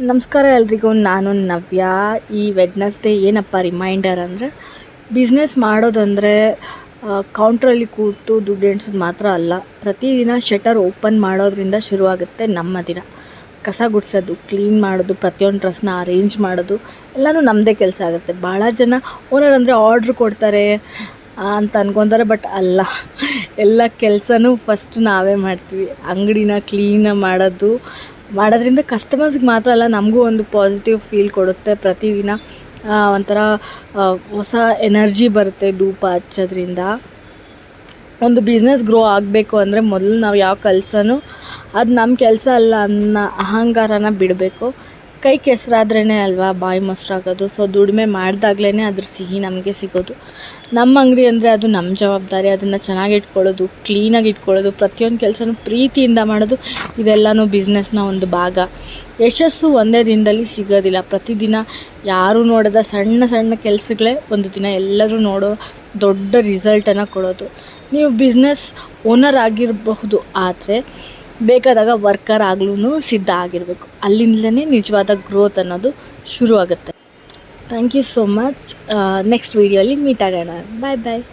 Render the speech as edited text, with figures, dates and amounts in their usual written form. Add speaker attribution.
Speaker 1: ನಮಸ್ಕಾರ ಎಲ್ರಿಗೂ. ನಾನು ನವ್ಯ. ಈ ವೆಡ್ನೆಸ್ಡೇ ಏನಪ್ಪ ರಿಮೈಂಡರ್ ಅಂದರೆ, ಬಿಸ್ನೆಸ್ ಮಾಡೋದಂದರೆ ಕೌಂಟ್ರಲ್ಲಿ ಕೂತು ದುಡ್ಡು ಎಣಿಸೋದು ಮಾತ್ರ ಅಲ್ಲ. ಪ್ರತಿದಿನ ಶಟರ್ ಓಪನ್ ಮಾಡೋದ್ರಿಂದ ಶುರುವಾಗುತ್ತೆ ನಮ್ಮ ದಿನ. ಕಸ ಗುಡಿಸೋದು, ಕ್ಲೀನ್ ಮಾಡೋದು, ಪ್ರತಿಯೊಂದು ಡ್ರೆಸ್ನ ಅರೇಂಜ್ ಮಾಡೋದು ಎಲ್ಲನೂ ನಮ್ಮದೇ ಕೆಲಸ ಆಗುತ್ತೆ. ಭಾಳ ಜನ ಓನರ್ ಅಂದರೆ ಆರ್ಡ್ರ್ ಕೊಡ್ತಾರೆ ಅಂತ ಅನ್ಕೊತಾರೆ, ಬಟ್ ಅಲ್ಲ, ಎಲ್ಲ ಕೆಲಸನೂ ಫಸ್ಟ್ ನಾವೇ ಮಾಡ್ತೀವಿ. ಅಂಗಡಿನ ಕ್ಲೀನ್ ಮಾಡೋದ್ರಿಂದ ಕಸ್ಟಮರ್ಸ್ಗೆ ಮಾತ್ರ ಅಲ್ಲ, ನಮಗೂ ಒಂದು ಪಾಸಿಟಿವ್ ಫೀಲ್ ಕೊಡುತ್ತೆ. ಪ್ರತಿದಿನ ಒಂಥರ ಹೊಸ ಎನರ್ಜಿ ಬರುತ್ತೆ ಧೂಪ ಹಚ್ಚೋದ್ರಿಂದ. ಒಂದು ಬಿಸ್ನೆಸ್ ಗ್ರೋ ಆಗಬೇಕು ಅಂದರೆ ಮೊದಲು ನಾವು ಯಾವ ಕೆಲಸನೂ ಅದು ನಮ್ಮ ಕೆಲಸ ಅಲ್ಲ ಅನ್ನೋ ಅಹಂಕಾರನ ಬಿಡಬೇಕು. ಕೈ ಕೆಸರಾದ್ರೇ ಅಲ್ವಾ ಬಾಯಿ ಮೊಸರಾಗೋದು. ಸೊ ದುಡಿಮೆ ಮಾಡಿದಾಗ್ಲೇ ಅದ್ರ ಸಿಹಿ ನಮಗೆ ಸಿಗೋದು. ನಮ್ಮ ಅಂಗಡಿ ಅಂದರೆ ಅದು ನಮ್ಮ ಜವಾಬ್ದಾರಿ. ಅದನ್ನು ಚೆನ್ನಾಗಿ ಇಟ್ಕೊಳ್ಳೋದು, ಕ್ಲೀನಾಗಿ ಇಟ್ಕೊಳ್ಳೋದು, ಪ್ರತಿಯೊಂದು ಕೆಲಸನೂ ಪ್ರೀತಿಯಿಂದ ಮಾಡೋದು, ಇದೆಲ್ಲನೂ ಬಿಸ್ನೆಸ್ನ ಒಂದು ಭಾಗ. ಯಶಸ್ಸು ಒಂದೇ ದಿನದಲ್ಲಿ ಸಿಗೋದಿಲ್ಲ. ಪ್ರತಿದಿನ ಯಾರೂ ನೋಡೋದ ಸಣ್ಣ ಸಣ್ಣ ಕೆಲಸಗಳೇ ಒಂದು ದಿನ ಎಲ್ಲರೂ ನೋಡೋ ದೊಡ್ಡ ರಿಸಲ್ಟನ್ನು ಕೊಡೋದು. ನೀವು ಬಿಸ್ನೆಸ್ ಓನರ್ ಆಗಿರಬಹುದು, ಆದರೆ ಬೇಕಾದಾಗ ವರ್ಕರ್ ಆಗ್ಲೂ ಸಿದ್ಧ ಆಗಿರಬೇಕು. ಅಲ್ಲಿಂದಲೇ ನಿಜವಾದ ಗ್ರೋತ್ ಅನ್ನೋದು ಶುರುವಾಗುತ್ತೆ. Thank you so much. Next ವೀಡಿಯೋಲಿ ಮೀಟ್ ಆಗೋಣ. ಬಾಯ್ ಬಾಯ್.